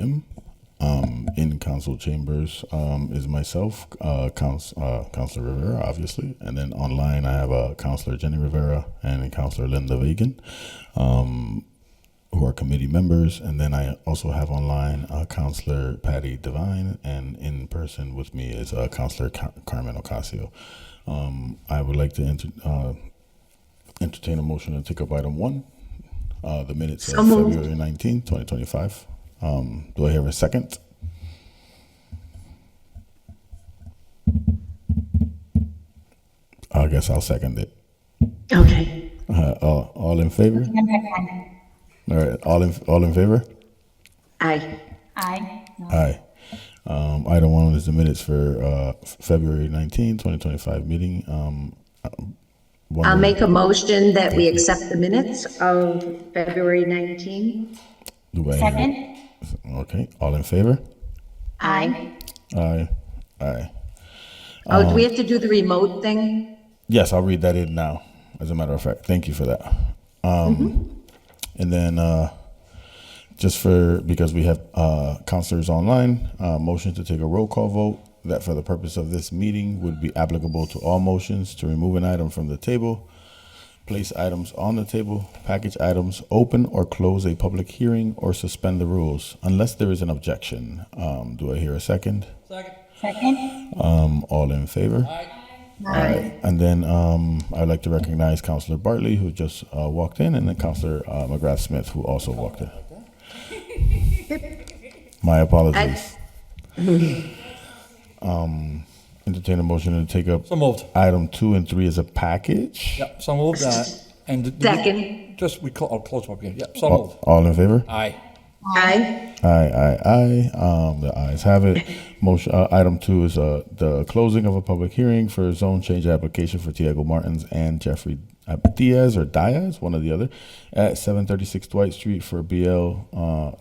item. In council chambers is myself, Councilor Rivera, obviously, and then online I have Councilor Jenny Rivera and Councilor Linda Vagan, who are committee members, and then I also have online Councilor Patty Devine, and in person with me is Councilor Carmen Ocasio. I would like to entertain a motion to take up item 1, the minutes of February 19, 2025. Do I hear a second? I guess I'll second it. Okay. All in favor? All right. All in favor? Aye. Aye. Aye. Item 1 is the minutes for February 19, 2025 meeting. I'll make a motion that we accept the minutes of February 19. Do I Second. hear- Okay. All in favor? Aye. Aye. Aye. Oh, do we have to do the remote thing? Yes, I'll read that in now, as a matter of fact. Thank you for that. And then because we have counselors online, motion to take a roll call vote that for the purpose of this meeting would be applicable to all motions to remove an item from the table, place items on the table, package items, open or close a public hearing, or suspend the rules, unless there is an objection. Do I hear a second? Second. All in favor? Aye. And then I'd like to recognize Councilor Bartley, who just walked in, and then Councilor McGrath Smith, who also walked in. My apologies. Entertain a motion to take up So moved. item 2 and 3 as a package. Yep, so moved. And Second. I'll close up here. Yep, so moved. All in favor? Aye. Aye. Aye. The ayes have it. Motion. Item 2 is the closing of a public hearing for a zone change application for Tiago Martins and Jeffrey Diaz or Diaz, one or the other, at 736 Dwight Street for BL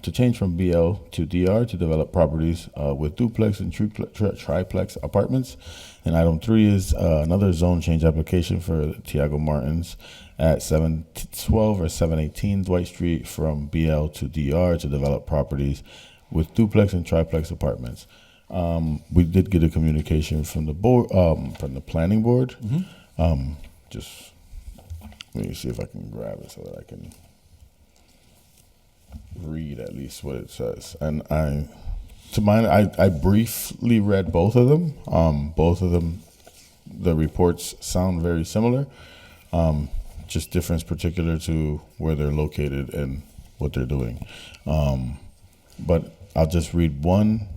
to change from BL to DR to develop properties with duplex and triplex apartments. And item 3 is another zone change application for Tiago Martins at 712 or 718 Dwight Street from BL to DR to develop properties with duplex and triplex apartments. We did get a communication from the board, from the planning board. Just let me see if I can grab it so that I can read at least what it says. And I briefly read both of them. Both of them, the reports sound very similar. Just difference particular to where they're located and what they're doing. But I'll just read one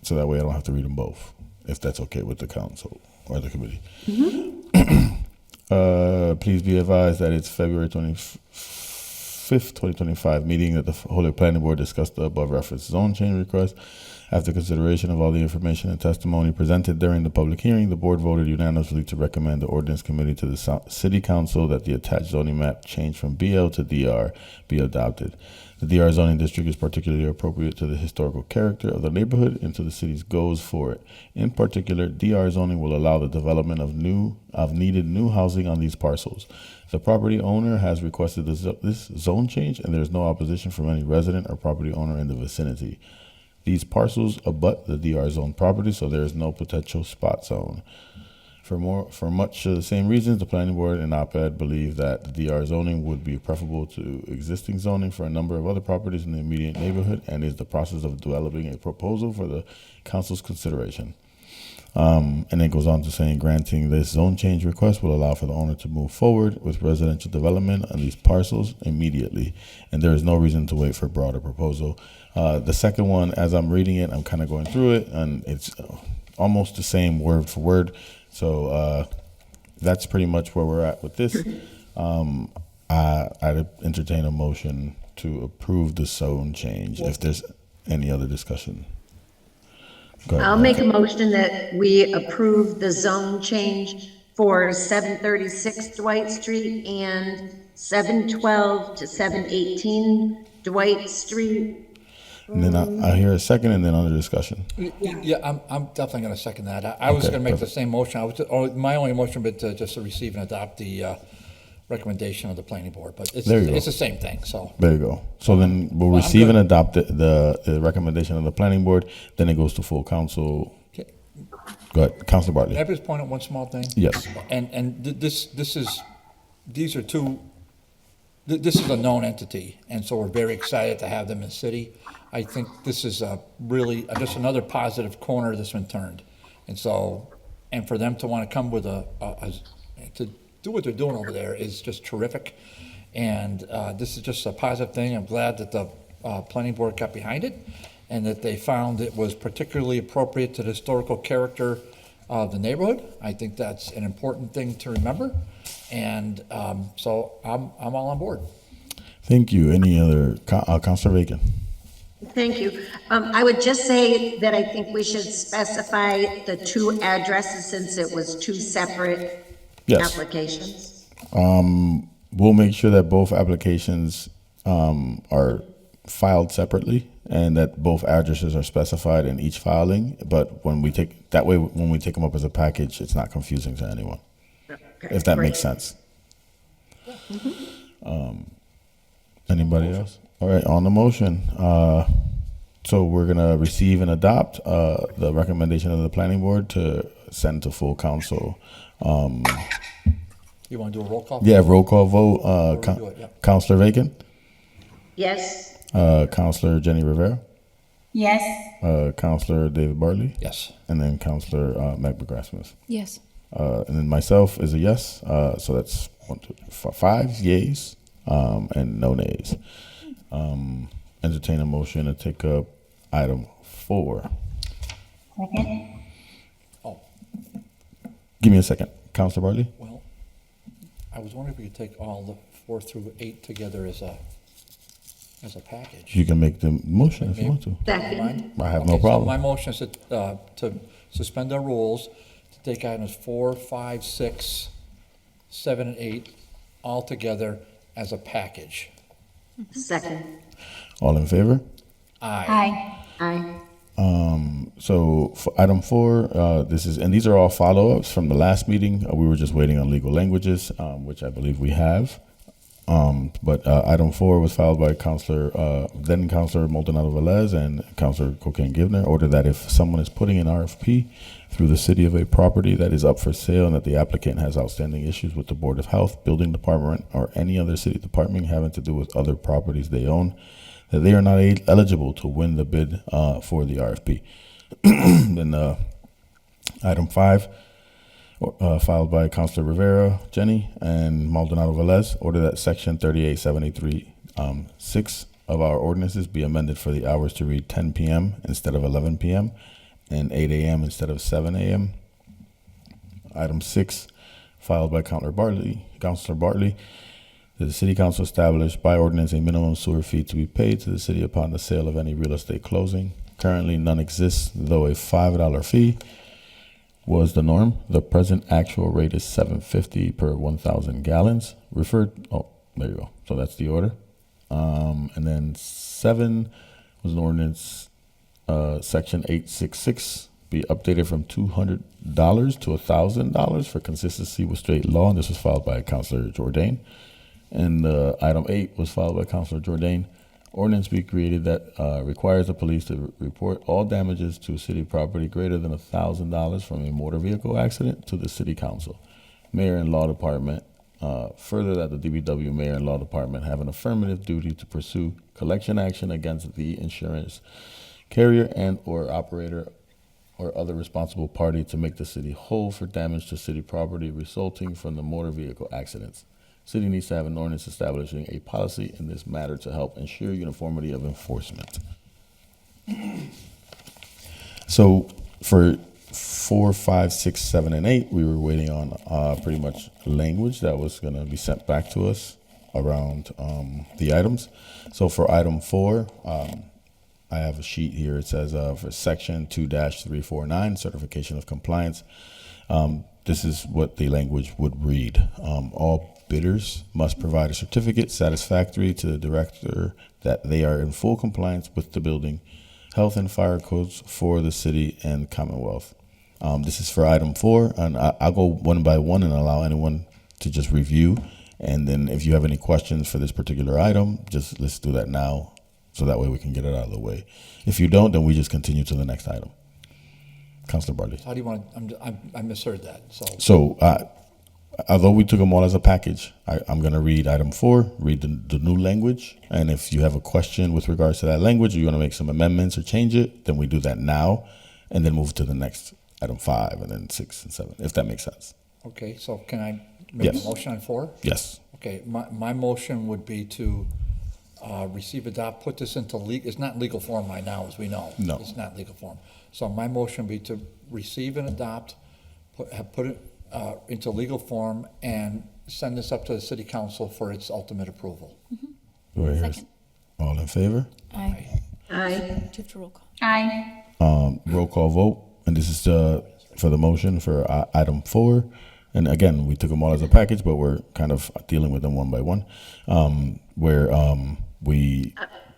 so that way I don't have to read them both, if that's okay with the council or the committee. Please be advised that it's February 25th, 2025 meeting that the Holy Planning Board discussed the above referenced zone change request. After consideration of all the information and testimony presented during the public hearing, the board voted unanimously to recommend the Ordinance Committee to the City Council that the attached zoning map change from BL to DR be adopted. The DR zoning district is particularly appropriate to the historical character of the neighborhood and to the city's goals for it. In particular, DR zoning will allow the development of needed new housing on these parcels. The property owner has requested this zone change, and there is no opposition from any resident or property owner in the vicinity. These parcels abut the DR zone property, so there is no potential spot zone. For much the same reasons, the planning board and OPED believe that the DR zoning would be preferable to existing zoning for a number of other properties in the immediate neighborhood, and is the process of developing a proposal for the council's consideration. And it goes on to saying granting this zone change request will allow for the owner to move forward with residential development on these parcels immediately, and there is no reason to wait for a broader proposal. The second one, as I'm reading it, I'm kind of going through it, and it's almost the same word for word. So that's pretty much where we're at with this. I'd entertain a motion to approve the zone change if there's any other discussion. Go ahead. I'll make a motion that we approve the zone change for 736 Dwight Street and 712 to 718 Dwight Street. And then I hear a second, and then under discussion. Yeah, I'm definitely going to second that. I was Okay, going to make perfect. the same motion. My only motion, but just to receive and adopt the recommendation of the planning board, but There you go. it's the same thing, so. There you go. So then we'll Well, I'm receive and good. adopt the recommendation of the planning board, then it goes to full council. Okay. Go ahead, Councilor Bartley. Can I just point out one small thing? Yes. And these are two, this is a known entity, and so we're very excited to have them in the city. I think this is a really, just another positive corner that's been turned. And so, and for them to want to come with to do what they're doing over there is just terrific. And this is just a positive thing. I'm glad that the planning board got behind it and that they found it was particularly appropriate to the historical character of the neighborhood. I think that's an important thing to remember. And so I'm all on board. Thank you. Any other, Councilor Bacon? Thank you. I would just say that I think we should specify the two addresses since it was two separate Yes. applications. We'll make sure that both applications are filed separately and that both addresses are specified in each filing. But when we take them up as a package, it's not confusing to anyone, if that makes sense. Anybody else? All right, on the motion. So we're gonna receive and adopt the recommendation of the planning board to send to full council. You want to do a roll call? Yeah, roll call vote. Before we do it, yeah. Councilor Bacon, Yes, Councilor Jenny Rivera, Yes. Councilor David Bartley, Yes. and then Councilor Meg McGrath-Smith. Yes. And then myself is a yes. So that's 1, 2, 3, 4, 5 yays and no nays. Entertain a motion to take up item 4. Second. Oh, Give me a second. Councilor Bartley? well, I was wondering if we could take all the 4 through 8 together as a package. You can make the motion if you want to. second, Mind? I have no Okay, so problem. my motion is to suspend our rules, to take items 4, 5, 6, 7, and 8 all together as a package. second, All in favor? Aye. Aye. aye. So for item 4, these are all follow-ups from the last meeting. We were just waiting on legal languages, which I believe we have. But item 4 was filed by then Councilor Maldonado Velez and Councilor Cocaine Givner. Order that if someone is putting an RFP through the city of a property that is up for sale and that the applicant has outstanding issues with the Board of Health, Building Department, or any other city department having to do with other properties they own, that they are not eligible to win the bid for the RFP. Then item 5, filed by Councilor Rivera, Jenny, and Maldonado Velez, order that section 3873 6 of our ordinances be amended for the hours to read 10 p.m. instead of 11 p.m. and 8 a.m. instead of 7 a.m. Item 6, filed by Councilor Bartley, that the city council established by ordinance a minimum sewer fee to be paid to the city upon the sale of any real estate closing. Currently, none exists, though a $5 fee was the norm. The present actual rate is $7.50 per 1,000 gallons. There you go. So that's the order. And then 7 was an ordinance, section 866, be updated from $200 to $1,000 for consistency with state law. And this was filed by Councilor Jourdain. And item 8 was filed by Councilor Jourdain. Ordinance be created that requires the police to report all damages to city property greater than $1,000 from a motor vehicle accident to the city council, mayor and law department. Further, that the DPW mayor and law department have an affirmative duty to pursue collection action against the insurance carrier and or operator or other responsible party to make the city whole for damage to city property resulting from the motor vehicle accidents. City needs to have an ordinance establishing a policy in this matter to help ensure uniformity of enforcement. So for 4, 5, 6, 7, and 8, we were waiting on pretty much language that was going to be sent back to us around the items. So for item 4, I have a sheet here. It says for section 2-349, certification of compliance. This is what the language would read. All bidders must provide a certificate satisfactory to the director that they are in full compliance with the building, health, and fire codes for the city and Commonwealth. This is for item 4, and I'll go one by one and allow anyone to just review And then if you have any questions for this particular item, just let's do that now, so that way we can get it out of the way. If you don't, then we just continue to the next item. Councilor Bartley. How do you want, I misheard that, so. So, although we took them all as a package, I'm going to read item 4, read the new language. And if you have a question with regards to that language, or you want to make some amendments or change it, then we do that now, and then move to the next item 5, and then 6 and 7, if that makes sense. Okay, so can I make a Yes. motion on 4? Yes. Okay, my motion would be to receive, adopt, put this into it's not legal form right now, as we know. No. It's not legal form. So my motion would be to receive and adopt, put it into legal form, and send this up to the city council for its ultimate approval. Do I hear Second. all in favor? Aye. Aye. Do you have to roll call? Aye. Roll call vote, and this is for the motion for item 4. And again, we took them all as a package, but we're kind of dealing with them one by one, where we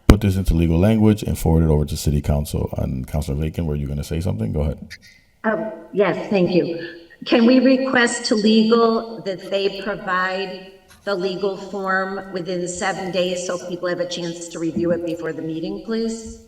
put this into legal language and forward it over to city council. And Councilor Bacon, were you going to say something? Go ahead. Yes, thank you. Can we request to legal that they provide the legal form within 7 days so people have a chance to review it before the meeting, please?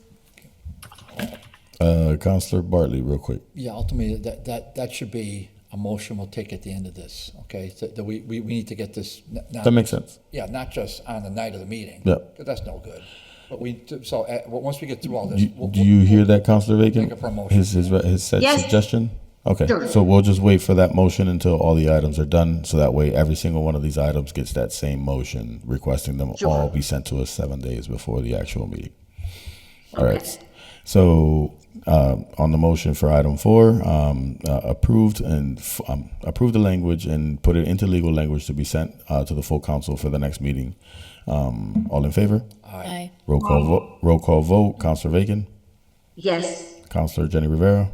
Councilor Bartley, real quick. Yeah, ultimately, that should be a motion we'll take at the end of this, okay? So that we need to get this. That makes sense. Yeah, not just on the night of the meeting. Yeah. Because that's no good. But once we get through all this. Do you hear that, Councilor Bacon? Make a promotion. His Yes. suggestion? Okay, Sure. so we'll just wait for that motion until all the items are done, so that way every single one of these items gets that same motion, requesting them Sure. all be sent to us 7 days before the actual meeting. All right, so on the motion for item 4, approved and approve the language and put it into legal language to be sent to the full council for the next meeting. All in favor? Aye. Roll call vote. Councilor Bacon, Yes. Councilor Jenny Rivera,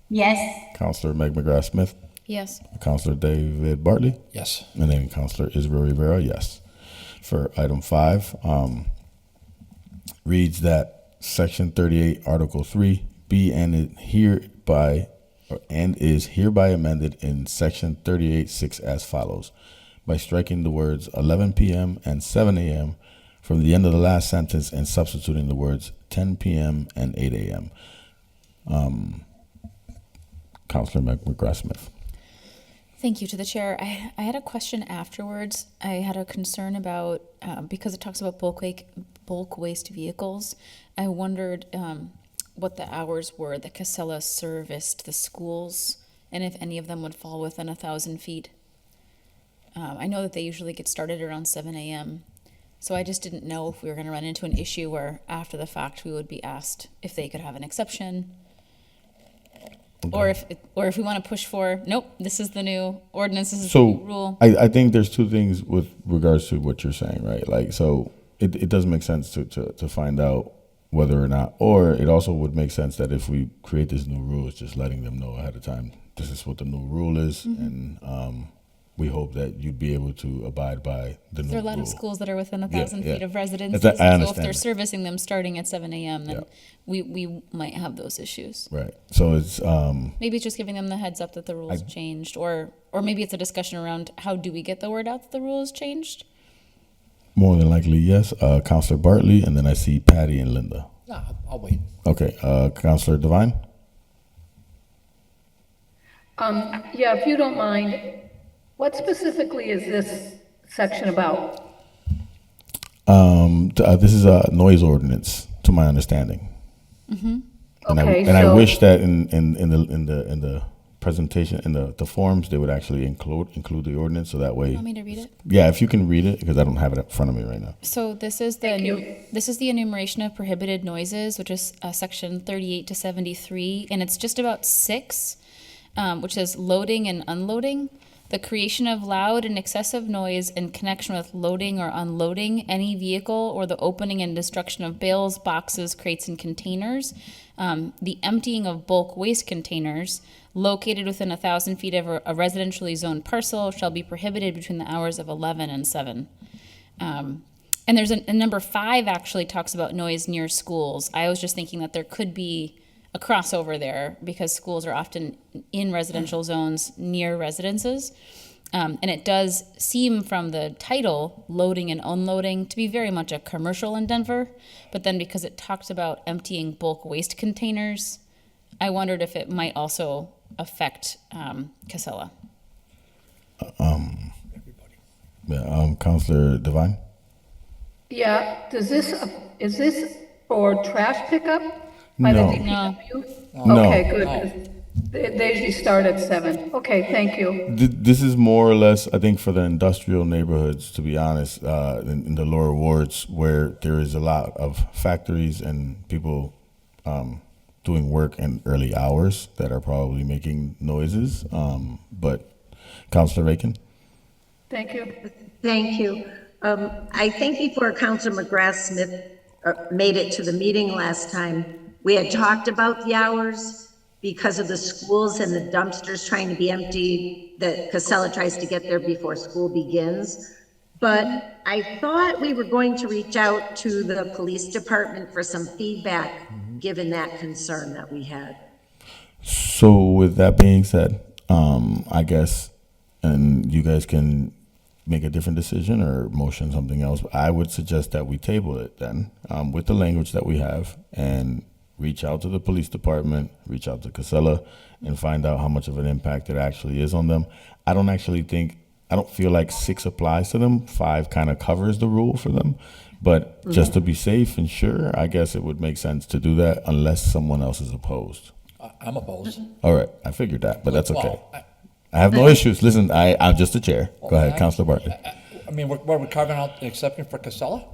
Yes. Councilor Meg McGrath Smith, Yes. Councilor David Bartley, Yes. and then Councilor Israel Rivera, yes. For item 5, reads that Section 38, Article 3, be and is hereby amended in Section 38(6) as follows, by striking the words 11 p.m. and 7 a.m. from the end of the last sentence and substituting the words 10 p.m. and 8 a.m. Councilor Meg McGrath Smith. Thank you to the chair. I had a question afterwards. I had a concern about, because it talks about bulk waste vehicles, I wondered what the hours were that Casella serviced the schools, and if any of them would fall within 1,000 feet. I know that they usually get started around 7 a.m., so I just didn't know if we were going to run into an issue where after the fact we would be asked if they could have an exception. Or if we want to push for, nope, this is the new ordinance, this is the new rule. I think there's two things with regards to what you're saying, right? Like, so it does make sense to find out whether or not, or it also would make sense that if we create this new rule, it's just letting them know ahead of time, this is what the new rule is, and we hope that you'd be able to abide by the new rule. There are a lot of schools that are within 1,000 Yeah, feet yeah. of residences, I so understand if they're that. servicing them starting at 7 a.m., then Yeah. we might have those issues. Right. So it's Maybe it's just giving them the heads up that the rules changed, or maybe it's a discussion around how do we get the word out that the rules changed? more than likely yes. Councilor Bartley, and then I see Patty and Linda. No, I'll wait. Okay. Councilor Devine. Yeah, if you don't mind, what specifically is this section about? This is a noise ordinance, to my understanding. And Okay, I so- wish that in the presentation, in the forms, they would actually include the ordinance, so that way. Want me to read it? Yeah, if you can read it, because I don't have it in front of me right now. So this is the enumeration of prohibited noises, which is section 38 to 73, and it's just about 6, which says loading and unloading. The creation of loud and excessive noise in connection with loading or unloading any vehicle, or the opening and destruction of bales, boxes, crates, and containers. The emptying of bulk waste containers located within 1,000 feet of a residentially zoned parcel shall be prohibited between the hours of 11 and 7. And there's a number 5 actually talks about noise near schools. I was just thinking that there could be a crossover there because schools are often in residential zones near residences. And it does seem from the title, loading and unloading, to be very much a commercial in Denver. But then because it talks about emptying bulk waste containers, I wondered if it might also affect Casella. Yeah, Counselor Devine? Yeah, is this for trash pickup? By the No. DPW? No. Okay, good. 'Cause They usually start at 7. Okay, thank you. This is more or less, I think, for the industrial neighborhoods, to be honest, in the lower wards where there is a lot of factories and people doing work in early hours that are probably making noises. But Counselor Aiken? Thank you. Thank you. I think before Councilor McGrath-Smith made it to the meeting last time, we had talked about the hours because of the schools and the dumpsters trying to be emptied, that Casella tries to get there before school begins. But I thought we were going to reach out to the police department for some feedback, given that concern that we had. So with that being said, I guess, and you guys can make a different decision or motion something else. I would suggest that we table it then, with the language that we have, and reach out to the police department, reach out to Casella, and find out how much of an impact it actually is on them. I don't feel like 6 applies to them. 5 kind of covers the rule for them. But just to be safe and sure, I guess it would make sense to do that unless someone else is opposed. I'm opposed. All right, I figured that, but that's okay. Well, I have no issues. Listen, I'm just the chair. Go ahead, Councilor Bartley. I mean, we're carving out an exception for Casella?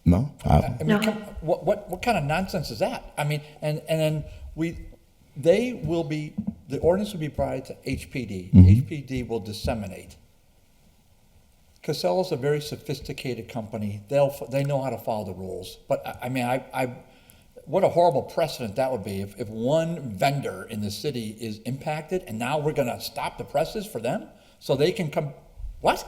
No? I mean, what kind of nonsense is that? I mean, and then the ordinance will be provided to HPD. HPD will disseminate. Casella's a very sophisticated company. They know how to follow the rules. But I mean, what a horrible precedent that would be if one vendor in the city is impacted and now we're going to stop the presses for them so they can come. What?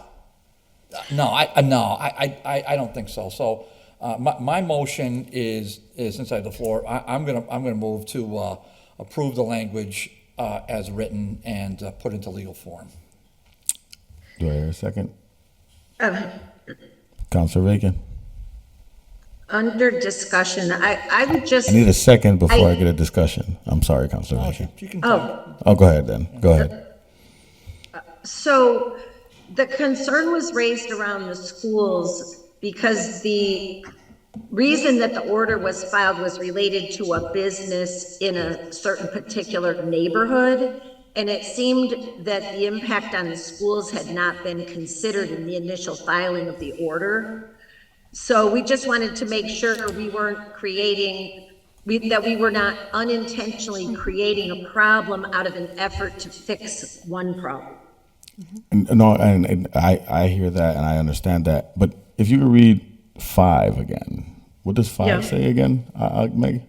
No, I don't think so. So my motion is since I have the floor, I'm gonna move to approve the language as written and put into legal form. Do I hear a second? Councilor Aiken. Under discussion, I would just. I need a second before I get a discussion. I'm sorry, Councilor Aiken. You can talk. Oh, go ahead then. Go ahead. So the concern was raised around the schools because the reason that the order was filed was related to a business in a certain particular neighborhood. And it seemed that the impact on the schools had not been considered in the initial filing of the order. So we just wanted to make sure we weren't that we were not unintentionally creating a problem out of an effort to fix one problem. No, and I hear that and I understand that. But if you could read 5 again, what does 5 say again, Meg?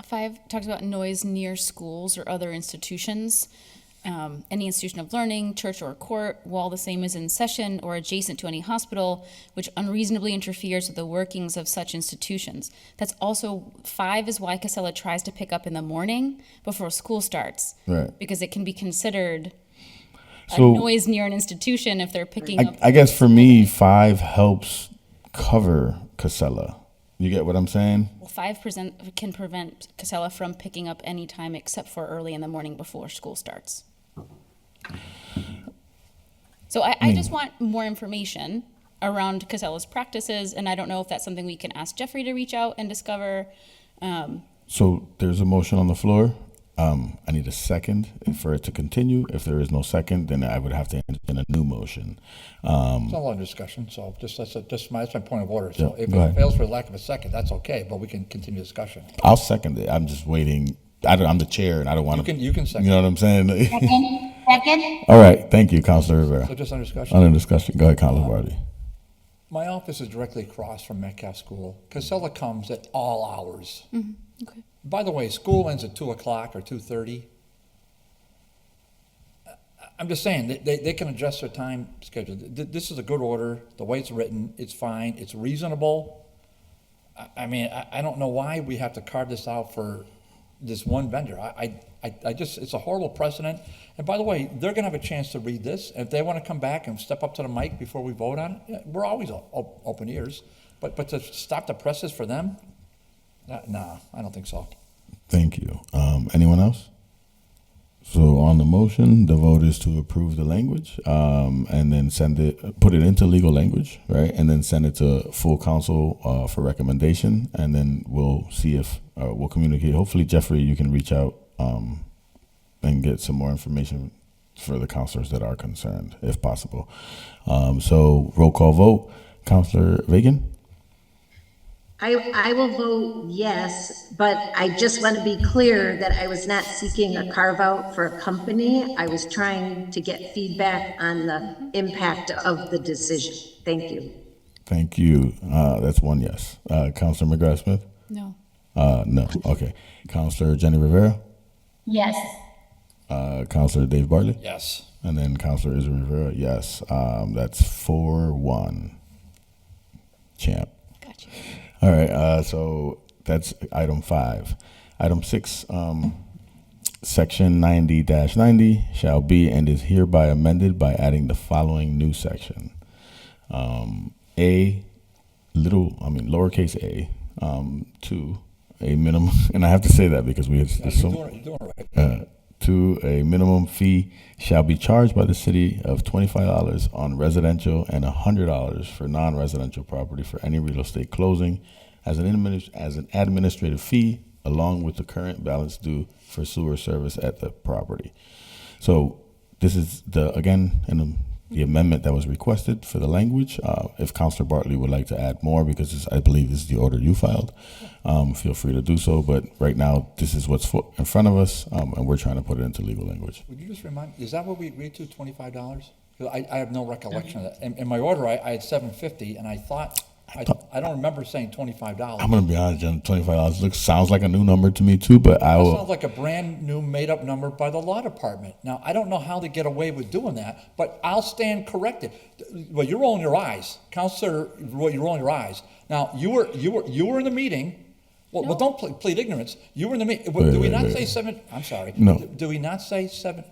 5 talks about noise near schools or other institutions. Any institution of learning, church or court, while the same is in session or adjacent to any hospital, which unreasonably interferes with the workings of such institutions. That's also 5 is why Casella tries to pick up in the morning before school starts. Right. Because it can be considered a So- noise near an institution if they're picking up. I guess for me, 5 helps cover Casella. You get what I'm saying? Well, 5 can prevent Casella from picking up any time except for early in the morning before school starts. So I just want more information around Casella's practices, and I don't know if that's something we can ask Jeffrey to reach out and discover. So there's a motion on the floor. I need a second for it to continue. If there is no second, then I would have to entertain a new motion. It's not a lot of discussion, so that's my point of order. So Yeah, if go it ahead. fails for lack of a second, that's okay, but we can continue discussion. I'll second it. I'm just waiting. I'm the chair, and I don't want to. You can second. You know what I'm saying? Second? All right. Thank you, Councilor Rivera. So just under discussion. Under discussion. Go ahead, Councilor Barty. My office is directly across from Metcalf School. Casella comes at all hours. Okay. By the way, school ends at 2 o'clock or 2:30. I'm just saying, they can adjust their time schedule. This is a good order. The way it's written, it's fine. It's reasonable. I mean, I don't know why we have to carve this out for this one vendor. I just, it's a horrible precedent. And by the way, they're gonna have a chance to read this. If they wanna come back and step up to the mic before we vote on it, we're always open ears. But to stop the presses for them, nah, I don't think so. Thank you. Anyone else? So on the motion, the vote is to approve the language, and then put it into legal language, right? And then send it to full council for recommendation, and then we'll see if we'll communicate. Hopefully, Jeffrey, you can reach out and get some more information for the councilors that are concerned, if possible. So roll call vote. Councilor Vagan? I will vote yes, but I just want to be clear that I was not seeking a carve out for a company. I was trying to get feedback on the impact of the decision. Thank you. Thank you. That's one yes. Councilor McGrath Smith? No. No. Okay. Councilor Jenny Rivera? Yes. Councilor Dave Bartley? Yes. And then Councilor Israel Rivera? Yes. That's 4-1. Champ. Gotcha. All right, so that's item 5. Item 6, section 90-90 shall be and is hereby amended by adding the following new section. Lowercase a, to a minimum, and I have to say that because we have You're doing it right. to a minimum fee shall be charged by the city of $25 on residential and $100 for non-residential property for any real estate closing as an administrative fee, along with the current balance due for sewer service at the property. So this is the amendment that was requested for the language. If Councilor Bartley would like to add more, because I believe this is the order you filed, feel free to do so. But right now, this is what's in front of us, and we're trying to put it into legal language. Would you just remind, is that what we agreed to, $25? Because I have no recollection of that. In my order, I had $750, and I thought, I don't remember saying $25. I'm going to be honest, Jen, $25 sounds like a new number to me too, but I That will. sounds like a brand new made up number by the law department. Now, I don't know how they get away with doing that, but I'll stand corrected. Well, you're rolling your eyes. Counselor, you're rolling your eyes. Now, you were in the meeting. Well, don't plead ignorance. You were in the meeting. Do we not say seven? I'm sorry. No. Do we not say seven?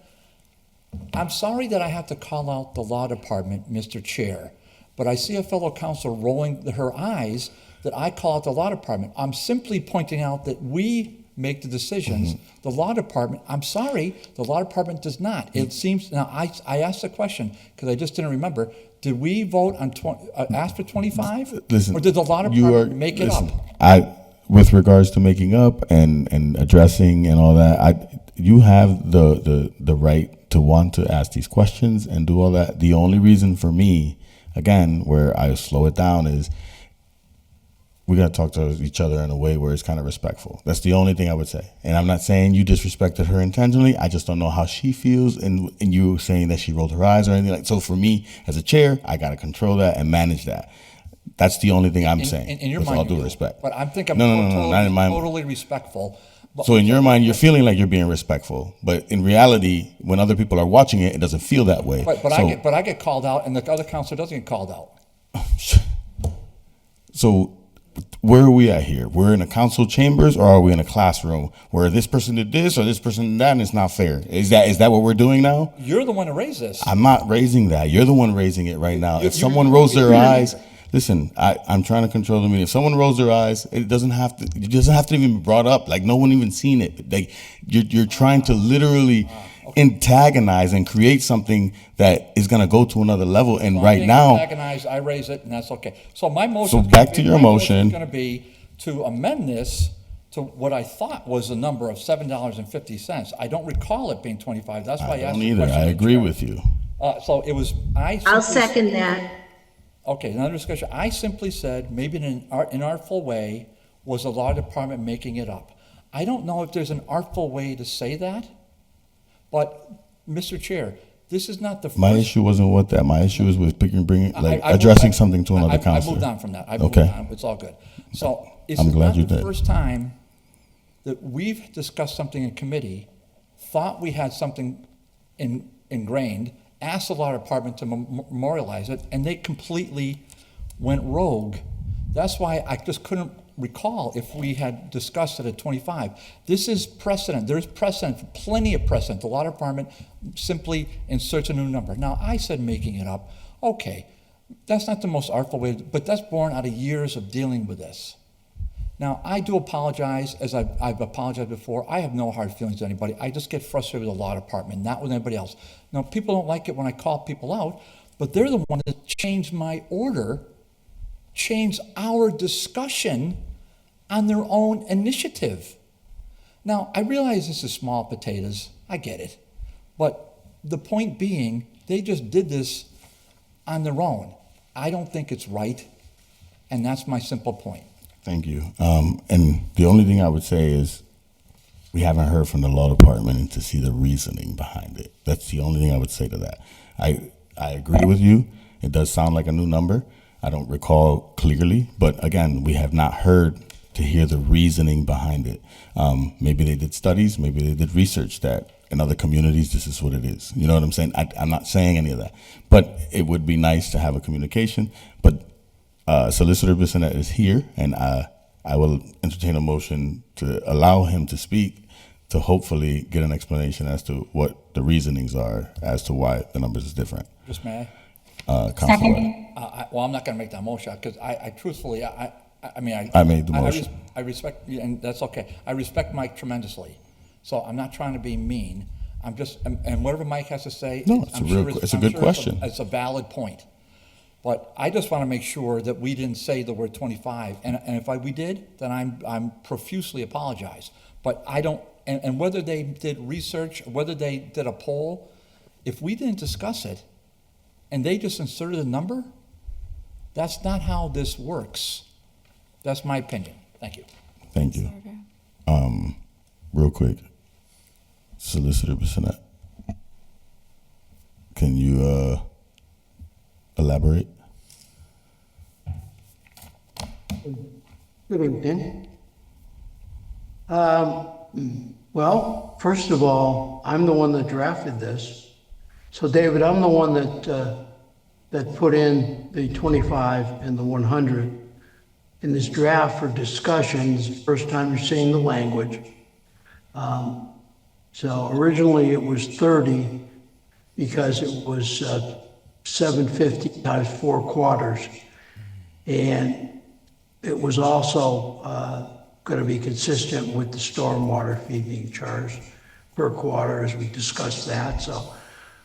I'm sorry that I have to call out the law department, Mr. Chair, but I see a fellow counselor rolling her eyes that I call out the law department. I'm simply pointing out that we make the decisions. Mm-hmm. The law department, I'm sorry, the law department does not. It seems, now I asked the question because I just didn't remember. Did we vote on ask for 25? Listen, or did the law department make it up? With regards to making up and addressing and all that, you have the right to want to ask these questions and do all that. The only reason for me, again, where I slow it down is we got to talk to each other in a way where it's kind of respectful. That's the only thing I would say. And I'm not saying you disrespected her intentionally. I just don't know how she feels. And you saying that she rolled her eyes or anything like. So for me as a chair, I got to control that and manage that. That's the only thing I'm saying. In your with mind, all due you do. respect. But I'm thinking not in my totally respectful. But, so in your mind, you're feeling like you're being respectful, but in reality, when other people are watching it, it doesn't feel that way. But I get called out, and the other counselor doesn't get called out. So where are we at here? We're in a council chambers, or are we in a classroom where this person did this or this person did that, and it's not fair? Is that what we're doing now? You're the one who raised this. I'm not raising that. You're the one raising it right now. If someone rolls their eyes. Listen, I'm trying to control the meeting. If someone rolls their eyes, it doesn't have to even be brought up. Like no one even seen it. Like you're trying to literally antagonize and create something that is going to go to another level. And Well, right being now, antagonized, I raise it, and that's okay. So my motion. So back to your motion. Is going to be to amend this to what I thought was a number of $7.50. I don't recall it being 25. That's why I I asked don't the either. question. I agree with you. So it was. I'll second that. Okay, another discussion. I simply said, maybe in an artful way, was the law department making it up? I don't know if there's an artful way to say that, but, Mr. Chair, this is not the first. My issue wasn't with that. My issue is with addressing something to another I counselor. moved on from that. I moved Okay. on. It's all good. So, I'm glad not you the did. first time that we've discussed something in committee, thought we had something ingrained, asked the law department to memorialize it, and they completely went rogue. That's why I just couldn't, recall if we had discussed it at 25. This is precedent. There's precedent, plenty of precedent. The law department simply inserts a new number. Now, I said making it up. Okay, that's not the most artful way, but that's born out of years of dealing with this. Now, I do apologize, as I've apologized before. I have no hard feelings to anybody. I just get frustrated with the law department, not with anybody else. Now, people don't like it when I call people out, but they're the one that changed my order, changed our discussion on their own initiative. Now, I realize this is small potatoes. I get it. But the point being, they just did this on their own. I don't think it's right, and that's my simple point. Thank you. And the only thing I would say is we haven't heard from the law department and to see the reasoning behind it. That's the only thing I would say to that. I agree with you. It does sound like a new number. I don't recall clearly, but again, we have not heard to hear the reasoning behind it. Maybe they did studies, maybe they did research that in other communities, this is what it is. You know what I'm saying? I'm not saying any of that, but it would be nice to have a communication. But Solicitor Bissonnette is here, and I will entertain a motion to allow him to speak to hopefully get an explanation as to what the reasonings are as to why the numbers is different. Just may Councilor Webb. well, I'm not going to make that motion because I truthfully, I mean, I made the motion. I respect you, and that's okay. I respect Mike tremendously, so I'm not trying to be mean. I'm just, and whatever Mike has to say, No, it's a good question. It's a valid point. But I just want to make sure that we didn't say the word 25, and if we did, then I'm profusely apologize. But I don't, and whether they did research, whether they did a poll, if we didn't discuss it, and they just inserted a number, that's not how this works. That's my opinion. Thank you. Thank you. Real quick, Solicitor Bissonnette, can you elaborate? Good evening. Well, first of all, I'm the one that drafted this. So David, I'm the one that put in the 25 and the 100 in this draft for discussions. First time you're seeing the language. So originally it was 30 because it was 750 times 4 quarters. And it was also going to be consistent with the stormwater fee being charged per quarter as we discussed that. So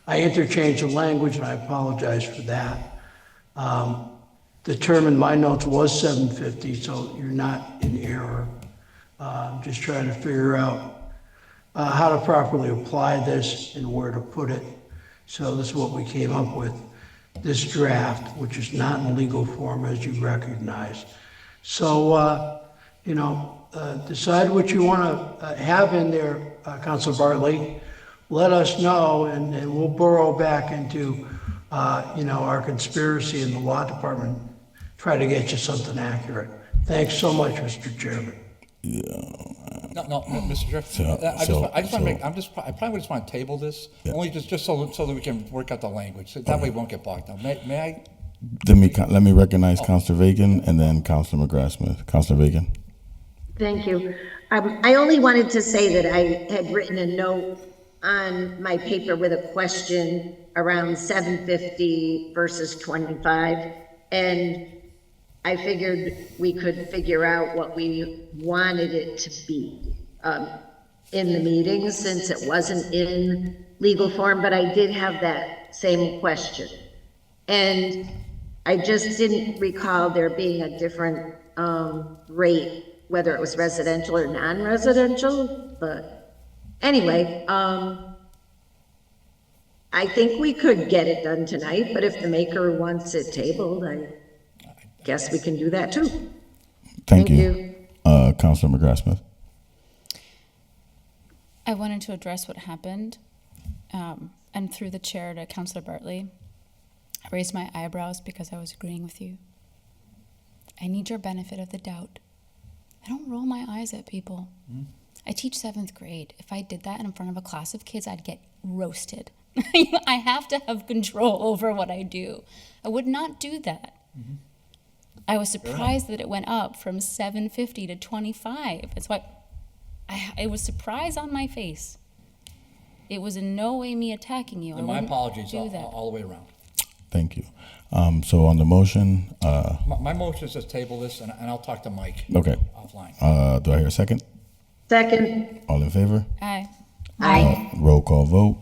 I interchanged the language and I apologize for that. The term in my notes was 750, so you're not in error. Just trying to figure out how to properly apply this and where to put it. So this is what we came up with. This draft, which is not in legal form, as you recognize. So, decide what you want to have in there, Councilor Bartley. Let us know, and we'll burrow back into, our conspiracy in the law department, try to get you something accurate. Thanks so much, Mr. Chairman. No, Mr. Chair. I probably just want to table this, only just so that we can work out the language. So that way it won't get bogged down. May I? Let me recognize Councilor Vagan and then Councilor McGrath-Smith. Councilor Vagan. Thank you. I only wanted to say that I had written a note on my paper with a question around 750 versus 25, and I figured we could figure out what we wanted it to be in the meeting, since it wasn't in legal form, but I did have that same question. And I just didn't recall there being a different rate, whether it was residential or non-residential, but anyway, I think we could get it done tonight, but if the maker wants it tabled, I guess we can do that too. Thank you. Councilor McGrath-Smith. I wanted to address what happened, and through the chair to Councilor Bartley. I raised my eyebrows because I was agreeing with you. I need your benefit of the doubt. I don't roll my eyes at people. I teach 7th grade. If I did that in front of a class of kids, I'd get roasted. I have to have control over what I do. I would not do that. I was surprised that it went up from 750 to 25. That's why it was surprise on my face. It was in no way me attacking you. I And my wouldn't apologies do that. all the way around. Thank you. So on the motion, My motion is to table this, and I'll talk to Mike okay. offline. Do I hear a second? Second. All in favor? Aye. Aye. Roll call vote.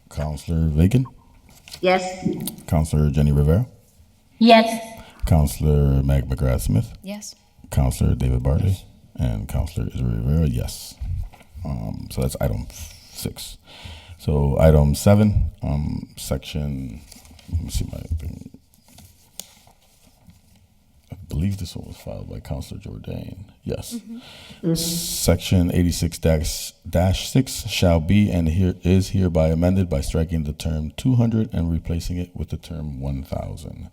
Counselor Bacon, Yes. Counselor Jenny Rivera, Yes. Counselor Meg McGrath Smith, Yes. Counselor David Bartley, and Counselor Israel Rivera, yes. So that's item 6. So item 7, section, let me see my thing. I believe this one was filed by Counselor Jordan. Yes. Section 86-6 shall be and is hereby amended by striking the term 200 and replacing it with the term 1,000.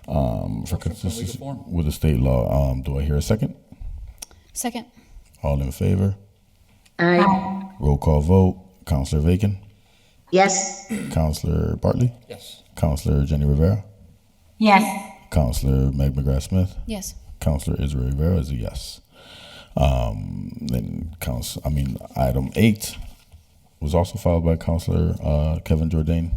For consistency form. with the state law. Do I hear a second? Second. All in favor? Aye. Roll call vote. Counselor Bacon, Yes. Counselor Bartley, Yes. Counselor Jenny Rivera, Yes. Counselor Meg McGrath Smith, Yes. Counselor Israel Rivera is a yes. Item 8 was also filed by Counselor Kevin Jordan,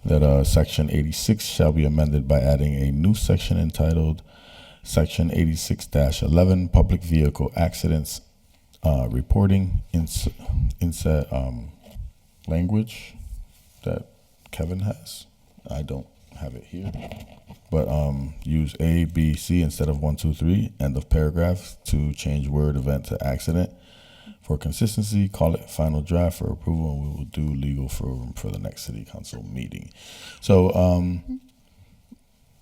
that Section 86 shall be amended by adding a new section entitled Section 86-11 Public Vehicle Accidents Reporting inset language that Kevin has. I don't have it here, but use A, B, C instead of 1, 2, 3, end of paragraph to change word event to accident. For consistency, call it final draft for approval, and we will do legal for the next city council meeting. So,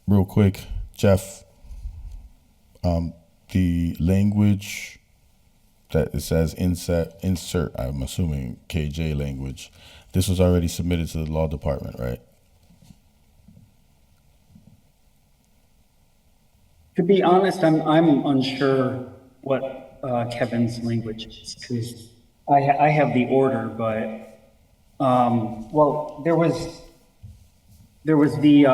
real quick, Jeff, the language that it says insert, I'm assuming KJ language, this was already submitted to the law department, right? To be honest, I'm unsure what Kevin's language is, because I have the order, but well, there was the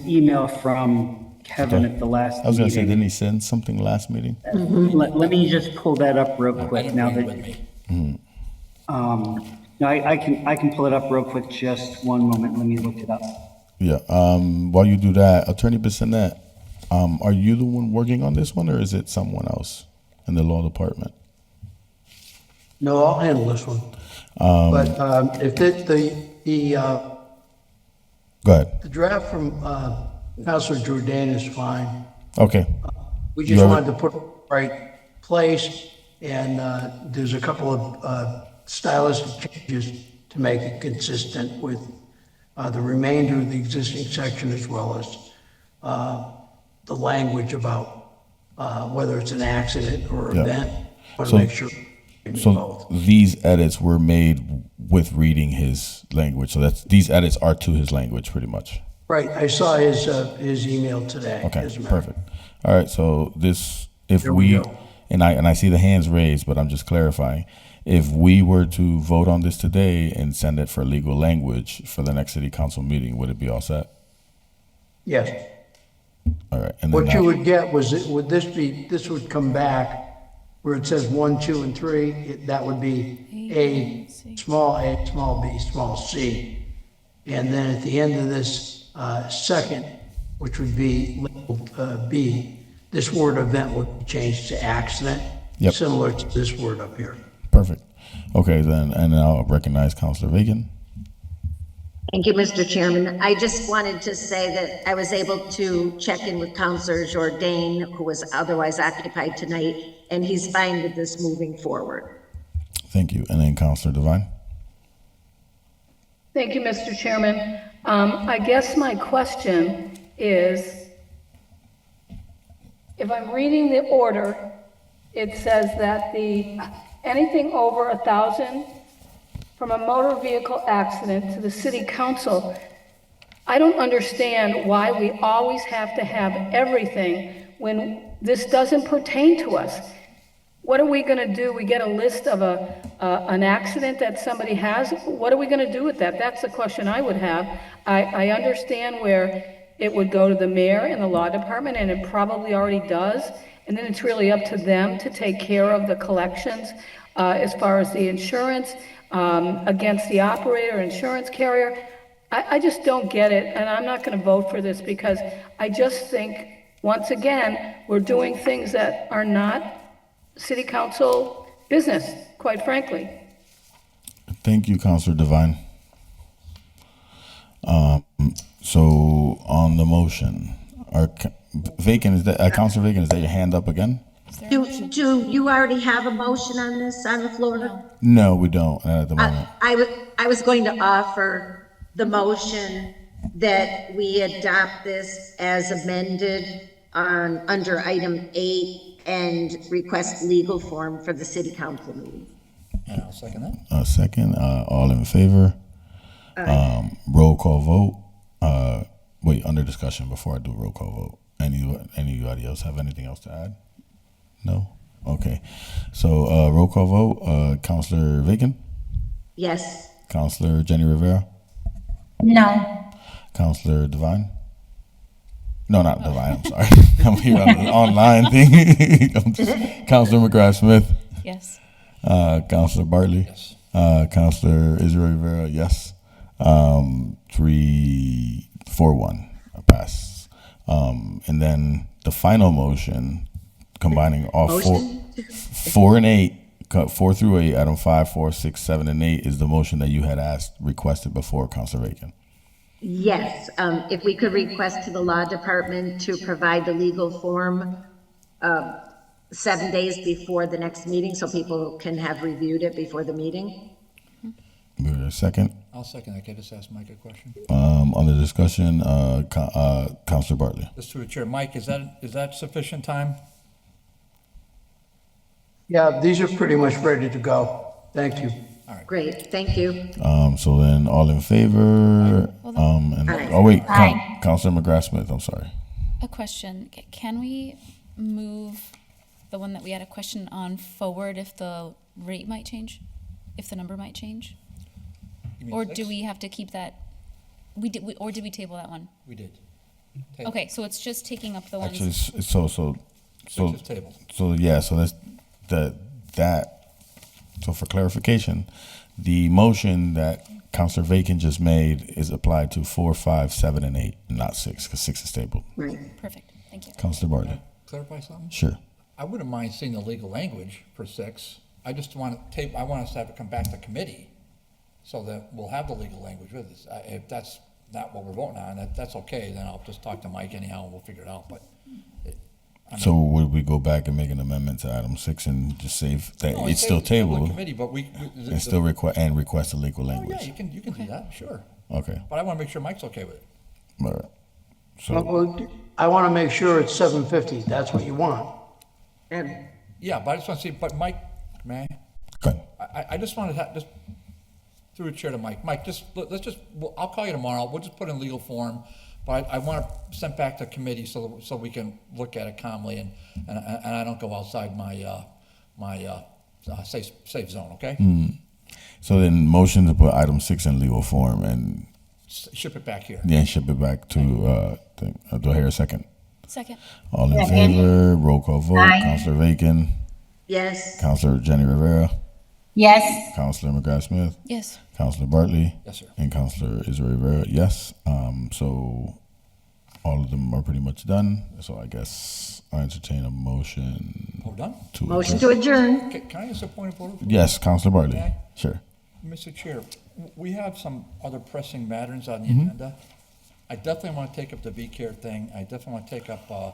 email from Kevin at the last I was gonna say, meeting. didn't he send something last meeting? Let me just pull that up real I quick didn't now bring it that with me. no, I can pull it up real quick. Just one moment. Let me look it up. Yeah. While you do that, Attorney Bissonnette, are you the one working on this one, or is it someone else in the law department? No, I'll handle this one. But if Go ahead. the draft from Counselor Jordan is fine. Okay. We You just have it? wanted to put it in the right place, and there's a couple of stylistic changes to make it consistent with the remainder of the existing section, as well as the language about whether it's an accident or Yeah. event. Want So- to make sure we do So both. these edits were made with reading his language. So these edits are to his language, pretty much. Right, I saw his email today. Okay, as a matter of perfect. All right, so this, if There we we, go. and I see the hands raised, but I'm just clarifying. If we were to vote on this today and send it for legal language for the next city council meeting, would it be all set? Yes. All right, and then What you that- would get was, this would come back where it says 1, 2, and 3, that would be A, small b, small c. And then at the end of this second, which would be labeled B, this word event would be changed to accident, Yep. similar to this word up here. Perfect. Okay, then, and I'll recognize Councilor Bacon. Thank you, Mr. Chairman. I just wanted to say that I was able to check in with Counselor Jordan, who was otherwise occupied tonight, and he's fine with this moving forward. Thank you. And then Councilor Devine. Thank you, Mr. Chairman. I guess my question is, if I'm reading the order, it says that anything over 1,000 from a motor vehicle accident to the city council, I don't understand why we always have to have everything when this doesn't pertain to us. What are we gonna do? We get a list of an accident that somebody has? What are we gonna do with that? That's the question I would have. I understand where it would go to the mayor and the law department, and it probably already does. And then it's really up to them to take care of the collections as far as the insurance against the operator, insurance carrier. I just don't get it, and I'm not going to vote for this because I just think, once again, we're doing things that are not city council business, quite frankly. Thank you, Councilor Devine. So on the motion, Vacant, is that, Councilor Vacant, is that your hand up again? Is there a Do motion? you already have a motion on this on the floor? No. No, we don't at the moment. I was going to offer the motion that we adopt this as amended on, under item 8 and request legal form for the city council meeting. And I'll second that. Second, all in favor? Roll call vote. Wait, under discussion before I do roll call vote. Anybody else have anything else to add? No? Okay. So, roll call vote, Councilor Vacant, Yes. Councilor Jenny Rivera, No. Councilor Devine. No, not Devine, I'm sorry. I'm here on the online thing. Councilor McGrath Smith, Yes. Councilor Bartley. Yes. Councilor Israel Rivera, yes. 3-4-1, pass. And then the final motion, combining all Motion? 4 and 8, 4 through 8, item 5, 4, 6, 7, and 8 is the motion that you had requested before, Councilor Bacon. Yes, if we could request to the law department to provide the legal form 7 days before the next meeting so people can have reviewed it before the meeting. Give it a second. I'll second that. Can I just ask Mike a question? On the discussion, Councilor Bartley. Just through the chair. Mike, is that sufficient time? Yeah, these are pretty much ready to go. Thank you. Great, thank you. So then, all in favor? And Aye. oh wait, Aye. Councilor McGrath Smith. I'm sorry. A question. Can we move the one that we had a question on forward if the rate might change? If the number might change? You mean Or 6? do we have to keep that? Or did we table that one? We did. Table. Okay, so it's just taking up the ones. Actually, so 6 is table. So yeah, so that's that. So for clarification, the motion that Councilor Vacant just made is applied to 4, 5, 7, and 8, not 6, because 6 is tabled. Right. Perfect, thank you. Councilor Bartley. Clarify something? Sure. I wouldn't mind seeing the legal language for 6. I just want I want us to have it come back to committee so that we'll have the legal language with us. If that's not what we're voting on, that's okay, then I'll just talk to Mike anyhow and we'll figure it out, but. So would we go back and make an amendment to item 6 and just say that No, it's say still the tabled Committee, but and still request the legal Oh, yeah, language? you can do that, sure. Okay. But I want to make sure Mike's okay with it. All right. So Well, I want to make sure it's 750. That's what you want. And Yeah, but I just want to see, but Mike, may good. I just want to have, just through a chair to Mike. Mike, let's just, I'll call you tomorrow. We'll just put in legal form. But I want to send back to committee so we can look at it calmly and I don't go outside my safe zone, okay? So then motion to put item 6 in legal form and Ship it back here. then ship it back to, do I hear a second? Second, All in Second. favor, roll call vote, Aye. Councilor Vacant, yes, Councilor Jenny Rivera, Yes. Councilor McGrath Smith, yes. Councilor Bartley, Yes, sir. and Councilor Israel Rivera, yes. So all of them are pretty much done. So I guess I entertain a motion We're done? to motion adjourn. to adjourn. Can I ask a point of order? Yes, Councilor Bartley. Okay. Sure. Mr. Chair, we have some other pressing matters on the Mm-hmm. agenda. I definitely want to take up the V-Care thing. I definitely want to take up a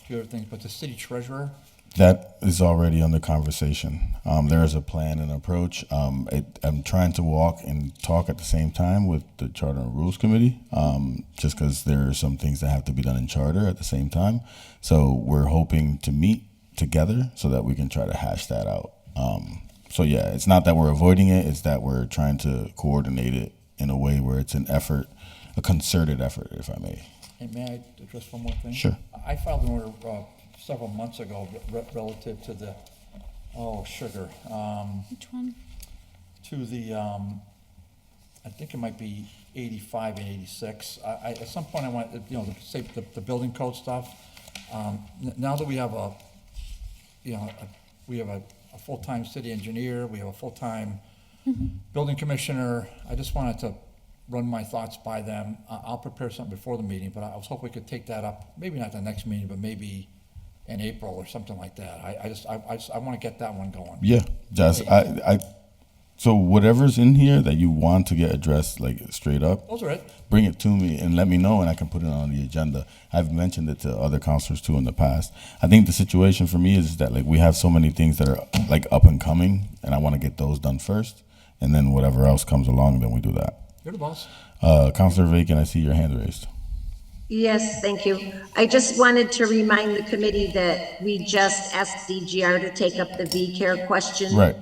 few other things, but the city treasurer, That is already under conversation. There is a plan and approach. I'm trying to walk and talk at the same time with the Charter and Rules Committee, just because there are some things that have to be done in charter at the same time. So we're hoping to meet together so that we can try to hash that out. So yeah, it's not that we're avoiding it, it's that we're trying to coordinate it in a way where it's an effort, a concerted effort, if I may. and may I address one more thing? Sure. I filed an order several months ago relative to the, sugar, Which one? to the I think it might be 85 and 86. At some point I want, you know, say the building code stuff. Now that we have a full-time city engineer, we have a full-time building commissioner, I just wanted to run my thoughts by them. I'll prepare something before the meeting, but I was hoping we could take that up, maybe not the next meeting, but maybe in April or something like that. I want to get that one going. Yeah, Jess, so whatever's in here that you want to get addressed, like straight up, Those are it. bring it to me and let me know, and I can put it on the agenda. I've mentioned it to other counselors too in the past. I think the situation for me is that like we have so many things that are like up and coming, and I want to get those done first, and then whatever else comes along, then we do that. You're the boss. Counselor Bacon, I see your hand raised. Yes, thank you. I just wanted to remind the committee that we just asked DGR to take up the V-Care question. Right.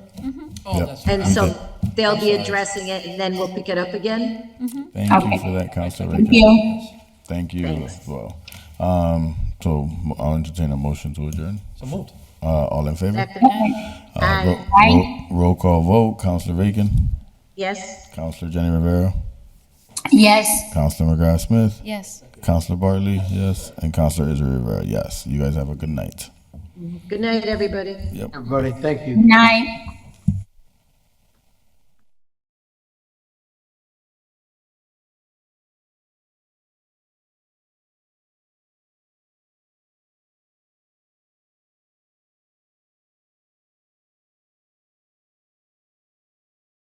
Oh, Yep. that's And right. so they'll be addressing it, and then we'll pick it up again. Thank Okay. you for that, Counselor Thank Bacon. you. Thank you Thanks. as well. So I'll entertain a motion to adjourn. So moved. All in favor? Second. Aye. Roll call vote. Counselor Bacon, Yes? Counselor Jenny Rivera, Yes. Counselor McGrath Smith, Yes. Counselor Bartley, yes, and Counselor Israel Rivera, yes. You guys have a good night. Good night, everybody. Yep. Everybody, thank you. Night.